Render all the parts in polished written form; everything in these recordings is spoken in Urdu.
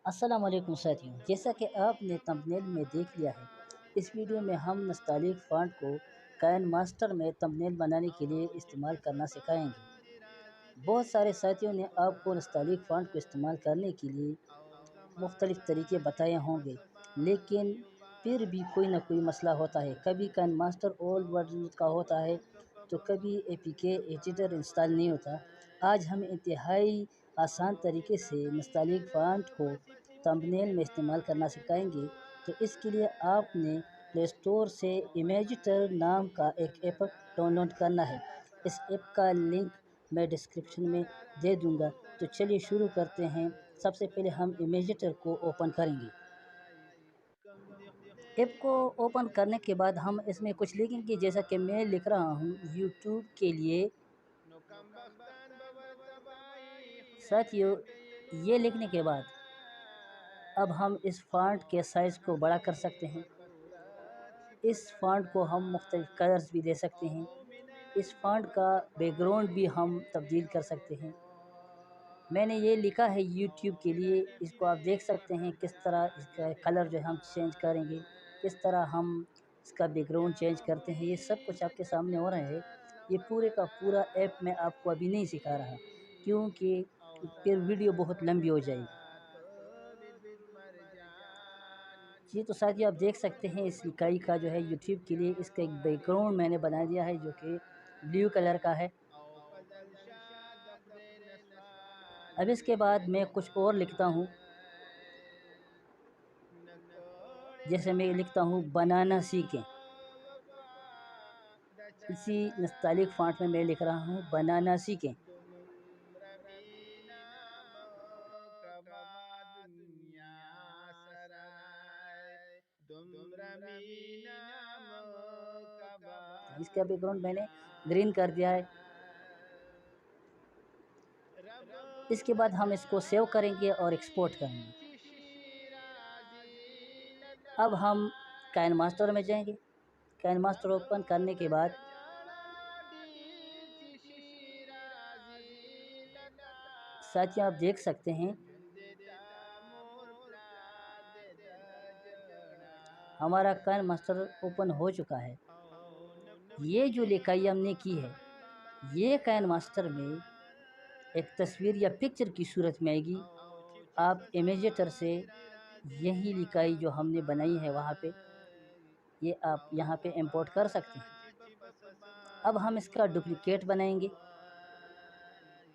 السلام علیکم ساتھیوں، جیسا کہ آپ نے تمبنیل میں دیکھ لیا ہے، اس ویڈیو میں ہم نستعلیق فونٹ کو کائن ماسٹر میں تمبنیل بنانے کے لیے استعمال کرنا سکھائیں گے۔ بہت سارے ساتھیوں نے آپ کو نستعلیق فونٹ کو استعمال کرنے کے لیے مختلف طریقے بتائے ہوں گے، لیکن پھر بھی کوئی نہ کوئی مسئلہ ہوتا ہے۔ کبھی کائن ماسٹر اولڈ ورژن کا ہوتا ہے تو کبھی اے پی کے ایڈیٹر انسٹال نہیں ہوتا۔ آج ہم انتہائی آسان طریقے سے نستعلیق فونٹ کو تمبنیل میں استعمال کرنا سکھائیں گے۔ تو اس کے لیے آپ نے پلے اسٹور سے امیجیٹر نام کا ایک ایپ ڈاؤن لوڈ کرنا ہے۔ اس ایپ کا لنک میں ڈسکرپشن میں دے دوں گا۔ تو چلیے شروع کرتے ہیں۔ سب سے پہلے ہم امیجیٹر کو اوپن کریں گے۔ ایپ کو اوپن کرنے کے بعد ہم اس میں کچھ لکھیں گے، جیسا کہ میں لکھ رہا ہوں یوٹیوب کے لیے۔ ساتھیو، یہ لکھنے کے بعد اب ہم اس فونٹ کے سائز کو بڑا کر سکتے ہیں۔ اس فونٹ کو ہم مختلف کلرز بھی دے سکتے ہیں۔ اس فونٹ کا بیک گراؤنڈ بھی ہم تبدیل کر سکتے ہیں۔ میں نے یہ لکھا ہے یوٹیوب کے لیے، اس کو آپ دیکھ سکتے ہیں کس طرح اس کا کلر جو ہم چینج کریں گے، کس طرح ہم اس کا بیک گراؤنڈ چینج کرتے ہیں۔ یہ سب کچھ آپ کے سامنے ہو رہا ہے۔ یہ پورے کا پورا ایپ میں آپ کو ابھی نہیں سکھا رہا، کیونکہ پھر ویڈیو بہت لمبی ہو جائے گی۔ جی تو ساتھیو، آپ دیکھ سکتے ہیں اس اکائی کا جو ہے یوٹیوب کے لیے، اس کا ایک بیک گراؤنڈ میں نے بنا دیا ہے جو کہ بلیو کلر کا ہے۔ اب اس کے بعد میں کچھ اور لکھتا ہوں، جیسے میں لکھتا ہوں بنانا سیکھیں۔ اسی نستعلیق فونٹ میں میں لکھ رہا ہوں بنانا سیکھیں۔ اس کا بیک گراؤنڈ میں نے گرین کر دیا ہے۔ اس کے بعد ہم اس کو سیو کریں گے اور ایکسپورٹ کریں گے۔ اب ہم کائن ماسٹر میں جائیں گے۔ کائن ماسٹر اوپن کرنے کے بعد ساتھیوں، آپ دیکھ سکتے ہیں ہمارا کائن ماسٹر اوپن ہو چکا ہے۔ یہ جو لکھائی ہم نے کی ہے، یہ کائن ماسٹر میں ایک تصویر یا پکچر کی صورت میں آئے گی۔ آپ امیجیٹر سے یہی لکھائی جو ہم نے بنائی ہے وہاں پہ، یہ آپ یہاں پہ امپورٹ کر سکتے ہیں۔ اب ہم اس کا ڈپلیکیٹ بنائیں گے۔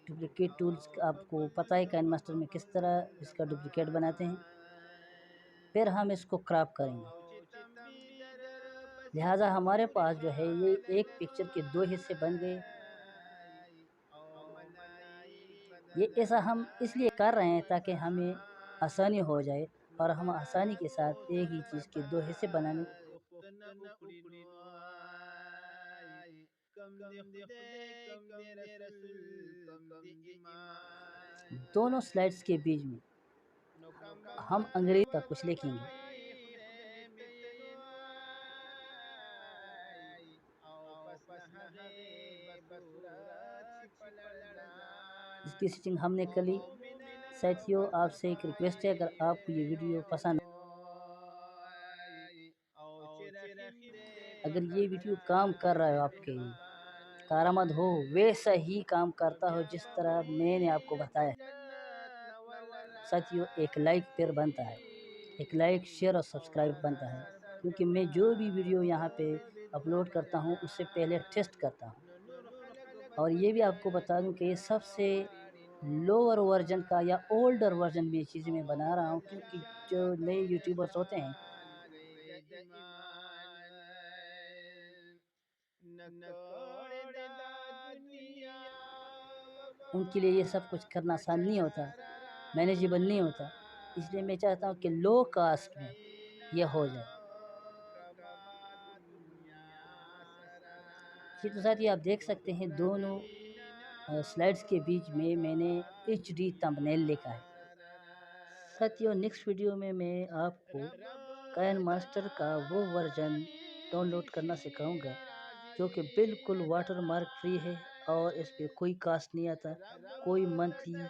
ڈپلیکیٹ ٹولز آپ کو پتہ ہے کائن ماسٹر میں کس طرح اس کا ڈپلیکیٹ بناتے ہیں۔ پھر ہم اس کو کراپ کریں گے، لہٰذا ہمارے پاس جو ہے یہ ایک پکچر کے دو حصے بن گئے۔ یہ ایسا ہم اس لیے کر رہے ہیں تاکہ ہمیں آسانی ہو جائے اور ہم آسانی کے ساتھ ایک ہی چیز کے دو حصے بنانے۔ دونوں سلائڈز کے بیچ میں ہم انگریزی کا کچھ لکھیں گے۔ اس کی سیٹنگ ہم نے کر لی۔ ساتھیوں، آپ سے ایک ریکویسٹ ہے، اگر آپ کو یہ ویڈیو پسند، اگر یہ ویڈیو کام کر رہا ہے، آپ کے کارآمد ہو، ویسا ہی کام کرتا ہو جس طرح میں نے آپ کو بتایا ہے، ساتھیوں ایک لائک پھر بنتا ہے، ایک لائک، شیئر اور سبسکرائب بنتا ہے، کیونکہ میں جو بھی ویڈیو یہاں پہ اپلوڈ کرتا ہوں اس سے پہلے ٹیسٹ کرتا ہوں۔ اور یہ بھی آپ کو بتا دوں کہ یہ سب سے لوور ورژن کا یا اولڈر ورژن میں یہ چیزیں میں بنا رہا ہوں، کیونکہ جو نئے یوٹیوبرز ہوتے ہیں ان کے لیے یہ سب کچھ کرنا آسان نہیں ہوتا، مینیجیبل نہیں ہوتا۔ اس لیے میں چاہتا ہوں کہ لو کاسٹ میں یہ ہو جائے۔ یہ تو ساتھ ہی آپ دیکھ سکتے ہیں دونوں سلائڈز کے بیچ میں نے HD تمبنیل لکھا ہے۔ ساتھیوں، نیکسٹ ویڈیو میں آپ کو کائن ماسٹر کا وہ ورژن ڈاؤن لوڈ کرنا سکھاؤں گا جو کہ بالکل واٹر مارک فری ہے اور اس پہ کوئی کاسٹ نہیں آتا، کوئی منتھلی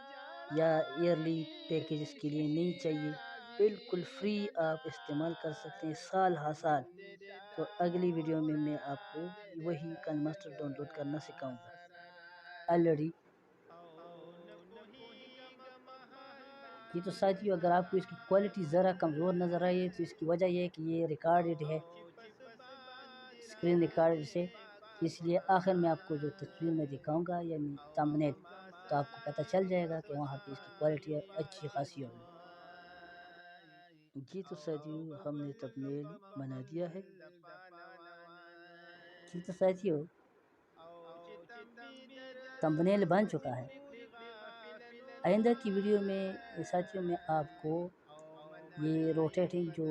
یا ایئرلی پیکیجز کے لیے نہیں چاہیے، بالکل فری آپ استعمال کر سکتے ہیں سال ہر سال۔ تو اگلی ویڈیو میں میں آپ کو وہی کائن ماسٹر ڈاؤن لوڈ کرنا سکھاؤں گا۔ آلریڈی یہ تو ساتھیو اگر آپ کو اس کی کوالٹی ذرا کمزور نظر آئی تو اس کی وجہ یہ ہے کہ یہ ریکارڈڈ ہے اسکرین ریکارڈ سے، اس لیے آخر میں آپ کو جو تصویر میں دکھاؤں گا یعنی تمبنیل، تو آپ کو پتہ چل جائے گا کہ وہاں پہ اس کی کوالٹی اچھی خاصی ہوگی۔ جی تو ساتھیو ہم نے تمبنیل بنا دیا ہے۔ جی تو ساتھیو تمبنیل بن چکا ہے۔ آئندہ کی ویڈیو میں ساتھیوں میں آپ کو یہ روٹیٹنگ جو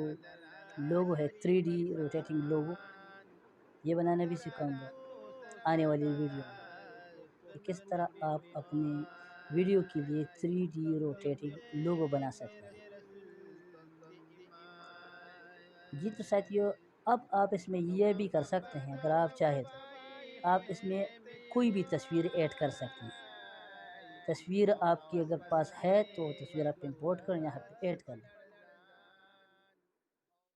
لوگو ہے 3D روٹیٹنگ لوگو یہ بنانا بھی سکھاؤں گا آنے والی ویڈیو میں، کہ کس طرح آپ اپنے ویڈیو کے لیے 3D روٹیٹنگ لوگو بنا سکتے ہیں۔ جی تو ساتھیو اب آپ اس میں یہ بھی کر سکتے ہیں، اگر آپ چاہیں تو آپ اس میں کوئی بھی تصویر ایڈ کر سکتے ہیں۔ تصویر آپ کی اگر پاس ہے تو تصویر آپ امپورٹ کریں یہاں پہ ایڈ کر لیں۔